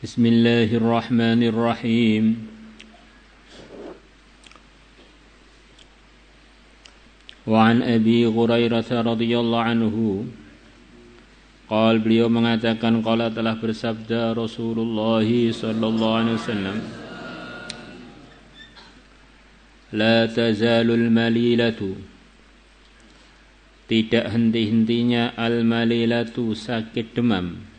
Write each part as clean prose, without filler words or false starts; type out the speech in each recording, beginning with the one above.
Bismillahirrahmanirrahim. Wa an Abi Hurairah radhiyallahu anhu qala, beliau mengatakan, qala telah bersabda Rasulullah sallallahu alaihi wasallam, la tazalul malilatu, tidak henti-hentinya al-malilatu, sakit demam.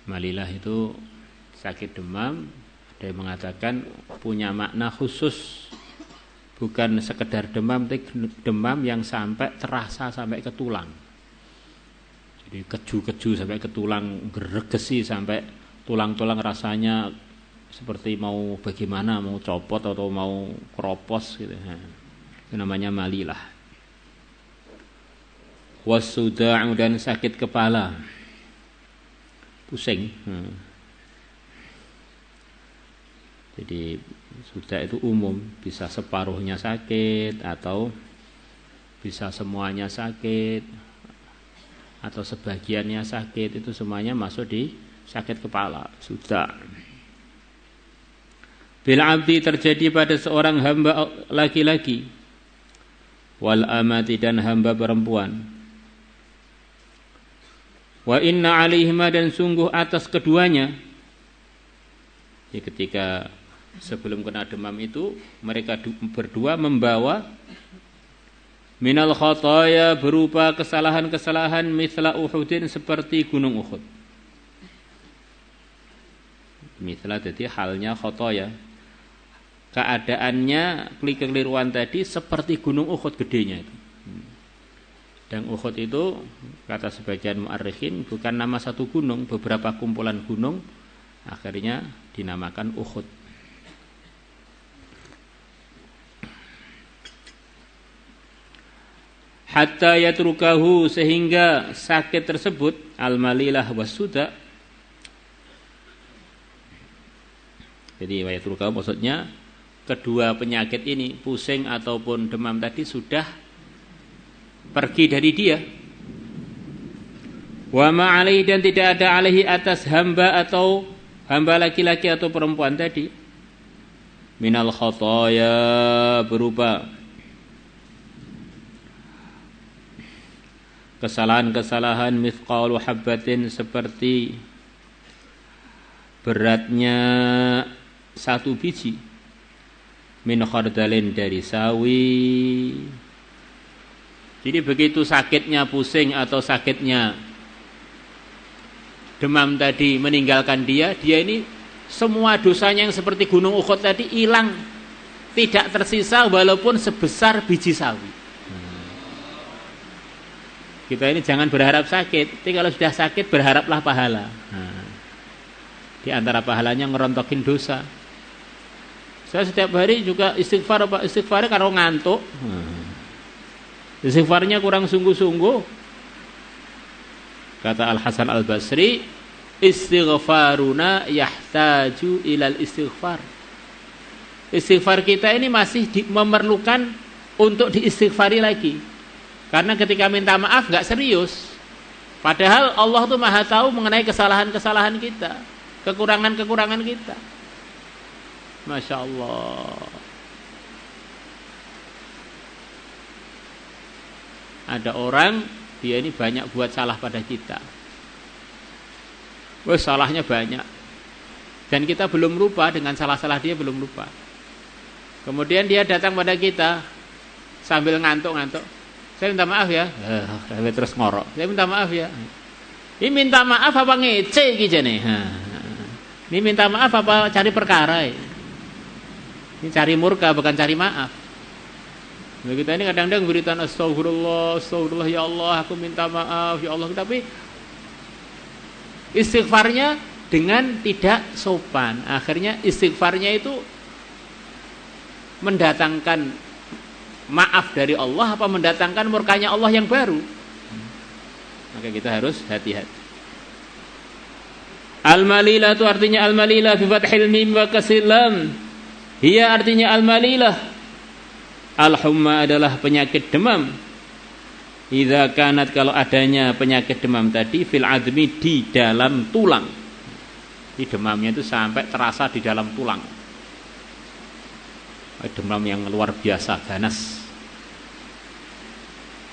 Malilah itu sakit demam, ada yang mengatakan punya makna khusus, bukan sekedar demam, tapi demam yang sampai terasa sampai ke tulang. Jadi keju-keju sampai ke tulang, geregesi sampai tulang-tulang rasanya seperti mau bagaimana, mau copot atau mau keropos gitu. Itu namanya malilah. Wasuda'u, dan sakit kepala, pusing. Jadi sudah itu umum, bisa separuhnya sakit atau bisa semuanya sakit atau sebagiannya sakit, itu semuanya masuk di sakit kepala, sudah. Bil abdi, terjadi pada seorang hamba laki-laki, wal amati, dan hamba perempuan. Wa inna alaihima, dan sungguh atas keduanya. Jadi ketika sebelum kena demam itu, mereka berdua membawa minal khataya, berupa kesalahan-kesalahan, mithla Uhudin, seperti gunung Uhud. Mithla jadi halnya khataya, keadaannya, kekeliruan tadi seperti gunung Uhud gedenya itu. Dan Uhud itu, kata sebagian mu'arrikhin, bukan nama satu gunung, beberapa kumpulan gunung, akhirnya dinamakan Uhud. Hatta yatrukahu, sehingga sakit tersebut, al-malilah wasuda. Jadi yatrukahu maksudnya kedua penyakit ini, pusing ataupun demam tadi, sudah pergi dari dia. Wa ma alaihi, dan tidak ada alaihi, atas hamba atau hamba laki-laki atau perempuan tadi, minal khataya, berupa kesalahan-kesalahan, mithqalu habbatin, seperti beratnya satu biji, min khardalin, dari sawi. Jadi begitu sakitnya pusing atau sakitnya demam tadi meninggalkan dia ini semua dosanya yang seperti gunung Uhud tadi hilang, tidak tersisa walaupun sebesar biji sawi. Kita ini jangan berharap sakit, tapi kalau sudah sakit berharaplah pahala. Di antara pahalanya ngerontokin dosa. Saya setiap hari juga istighfar, istighfarnya kalau ngantuk. Istighfarnya kurang sungguh-sungguh. Kata Al-Hasan Al-Basri, istighfaruna yahtaju ilal istighfar. Istighfar kita ini masih memerlukan untuk diistighfari lagi. Karena ketika minta maaf gak serius. Padahal Allah tuh maha tahu mengenai kesalahan-kesalahan kita, kekurangan-kekurangan kita. Masya Allah. Ada orang, dia ini banyak buat salah pada kita. Wah, salahnya banyak. Dan kita belum lupa, dengan salah-salah dia belum lupa. Kemudian dia datang pada kita sambil ngantuk-ngantuk. Saya minta maaf ya. Terus ngorok. Saya minta maaf ya. Ini minta maaf apa ngece gitu nih? Ini minta maaf apa cari perkara? Ini cari murka, bukan cari maaf. Nah, kita ini kadang-kadang beritaan astagfirullah, astagfirullah, ya Allah, aku minta maaf, ya Allah. Tapi istighfarnya dengan tidak sopan. Akhirnya istighfarnya itu mendatangkan maaf dari Allah apa mendatangkan murkanya Allah yang baru. Maka kita harus hati-hati. Al-malilah itu artinya al-malilah bi fathil mim wa kasril lam. Hiya artinya al-malilah. Al-humma adalah penyakit demam. Idza kanat, kalau adanya penyakit demam tadi, fil admi, di dalam tulang. Demamnya itu sampai terasa di dalam tulang. Demam yang luar biasa, ganas.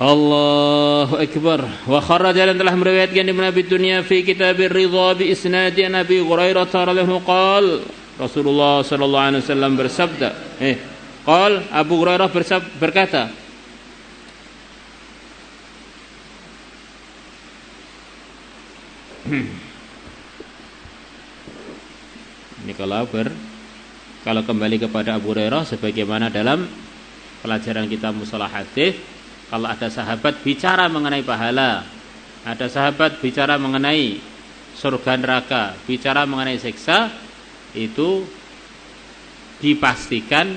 Allahu Akbar. Wa kharaja dan telah meriwayatkan Ibnu Abi Dunya fi Kitabir Ridha bi isnadi Nabi Hurairah radhiyallahu qala Rasulullah sallallahu alaihi wasallam bersabda, Abu Hurairah berkata, ini kalau kembali kepada Abu Hurairah sebagaimana dalam pelajaran kita mustalah hadis, kalau ada sahabat bicara mengenai pahala, ada sahabat bicara mengenai surga neraka, bicara mengenai siksa, itu dipastikan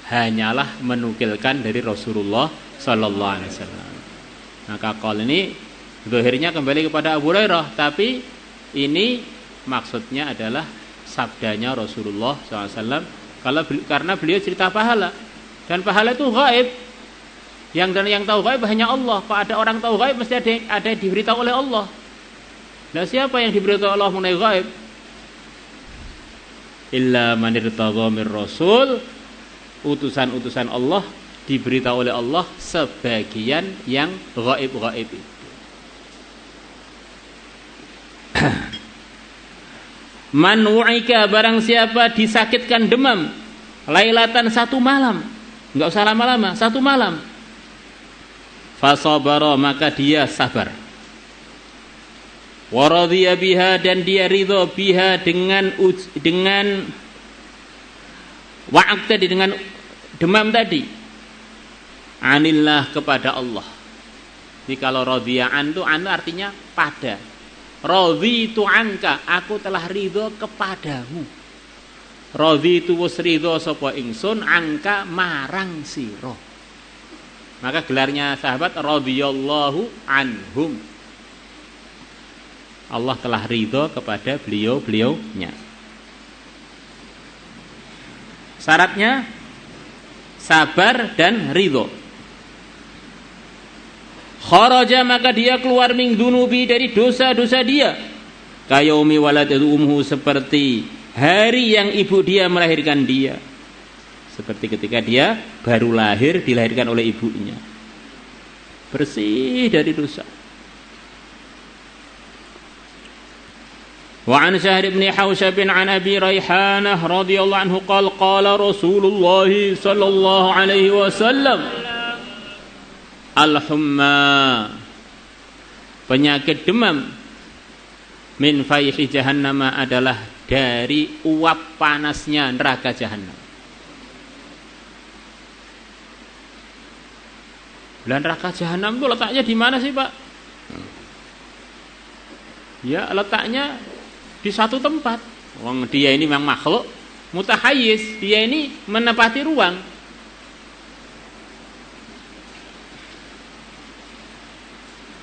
hanyalah menukilkan dari Rasulullah sallallahu alaihi wasallam. Maka qaul ini zahirnya kembali kepada Abu Hurairah, tapi ini maksudnya adalah sabdanya Rasulullah SAW karena beliau cerita pahala, dan pahala itu gaib, yang tahu gaib hanya Allah. Kalau ada orang tahu gaib mesti ada diberitahu oleh Allah. Nah, siapa yang diberitahu Allah mengenai gaib? Illa man irtadha mir rasul, utusan-utusan Allah diberitahu oleh Allah sebagian yang gaib-gaib itu. Man wu'ika, barang siapa disakitkan demam lailatan, satu malam, enggak usah lama-lama, satu malam, fasabara, maka dia sabar, waradhiya biha, dan dia ridho biha dengan wa'ak tadi, dengan demam tadi, anillah, kepada Allah. Jadi kalau radhiya'an itu artinya pada. Radhitu anka, aku telah ridho kepadamu. Radhitu wis ridho sapa ingsun angka marang sira. Maka gelarnya sahabat radhiyallahu anhum. Allah telah ridho kepada beliau-beliaunya. Syaratnya sabar dan ridho. Kharaja, maka dia keluar min dunubi, dari dosa-dosa dia, kayaumi waladatu umhu, seperti hari yang ibu dia melahirkan dia, seperti ketika dia baru lahir, dilahirkan oleh ibunya, bersih dari dosa. Wa an Syahr bin Hausyab an Abi Raihanah radhiyallahu anhu qala Rasulullah sallallahu alaihi wasallam, al-humma, penyakit demam, min fayhi jahannam, adalah dari uap panasnya neraka jahannam. Lah neraka jahannam itu letaknya di mana sih, Pak? Ya, letaknya di satu tempat. Wong dia ini memang makhluk mutahayyiz, dia ini menempati ruang.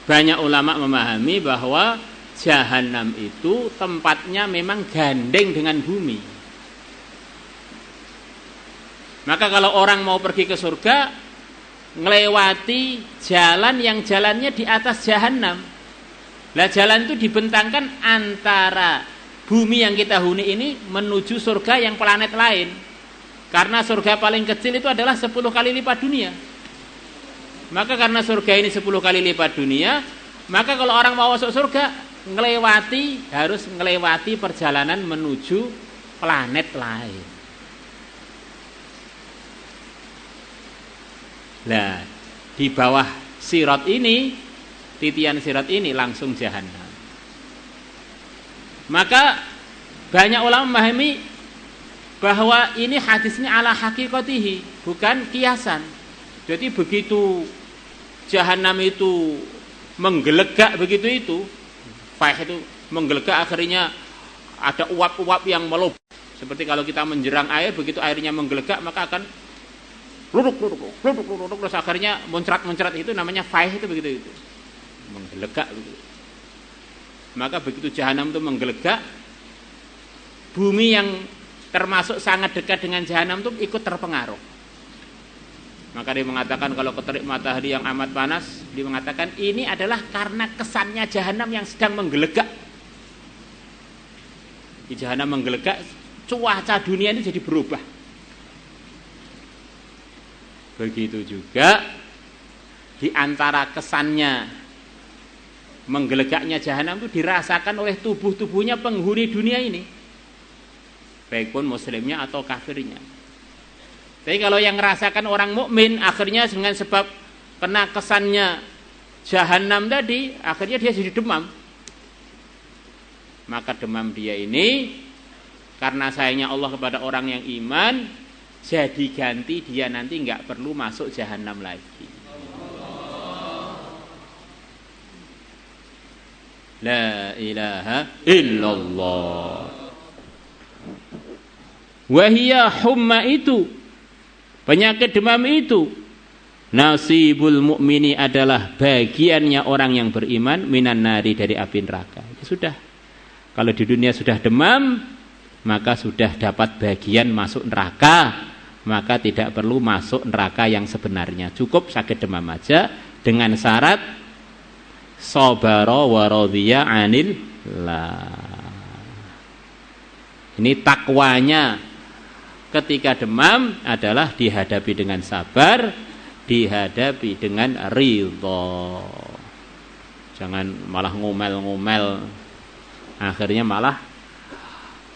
Banyak ulama memahami bahwa jahanam itu tempatnya memang gandeng dengan bumi. Maka kalau orang mau pergi ke surga, ngelewati jalan yang jalannya di atas jahanam. Lah jalan itu dibentangkan antara bumi yang kita huni ini menuju surga yang planet lain. Karena surga paling kecil itu adalah 10 kali lipat dunia. Maka karena surga ini 10 kali lipat dunia, maka kalau orang mau masuk surga, harus ngelewati perjalanan menuju planet lain. Nah, di bawah sirat ini, titian sirat ini langsung jahanam. Maka banyak ulama memahami bahwa ini hadisnya ala hakikatihi, bukan kiasan. Jadi begitu jahanam itu menggelegak, begitu faih itu menggelegak, akhirnya ada uap-uap yang meluap. Seperti kalau kita menjerang air, begitu airnya menggelegak maka akan luruk, terus akhirnya muncrat itu namanya faih, itu begitu itu. Menggelegak begitu. Maka begitu jahanam itu menggelegak, bumi yang termasuk sangat dekat dengan jahanam itu ikut terpengaruh. Maka dia mengatakan kalau keterik matahari yang amat panas, dia mengatakan ini adalah karena kesannya jahanam yang sedang menggelegak. Di jahanam menggelegak, cuaca dunia ini jadi berubah. Begitu juga di antara kesannya menggelegaknya jahanam itu dirasakan oleh tubuh-tubuhnya penghuni dunia ini, baik pun muslimnya atau kafirnya. Tapi kalau yang merasakan orang mukmin, akhirnya dengan sebab kena kesannya jahanam tadi, akhirnya dia jadi demam. Maka demam dia ini karena sayangnya Allah kepada orang yang iman, jadi ganti dia nanti nggak perlu masuk jahanam lagi. La ilaha illallah. Wahia humma itu, penyakit demam itu, nasibul mukmini adalah bagiannya orang yang beriman minan nari dari api neraka. Sudah, kalau di dunia sudah demam, maka sudah dapat bagian masuk neraka, maka tidak perlu masuk neraka yang sebenarnya. Cukup sakit demam aja dengan syarat sabara wa radhiya anil la. Ini takwanya ketika demam adalah dihadapi dengan sabar, dihadapi dengan ridha. Jangan malah ngomel-ngomel. Akhirnya malah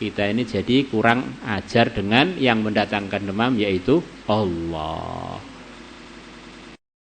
kita ini jadi kurang ajar dengan yang mendatangkan demam, yaitu Allah.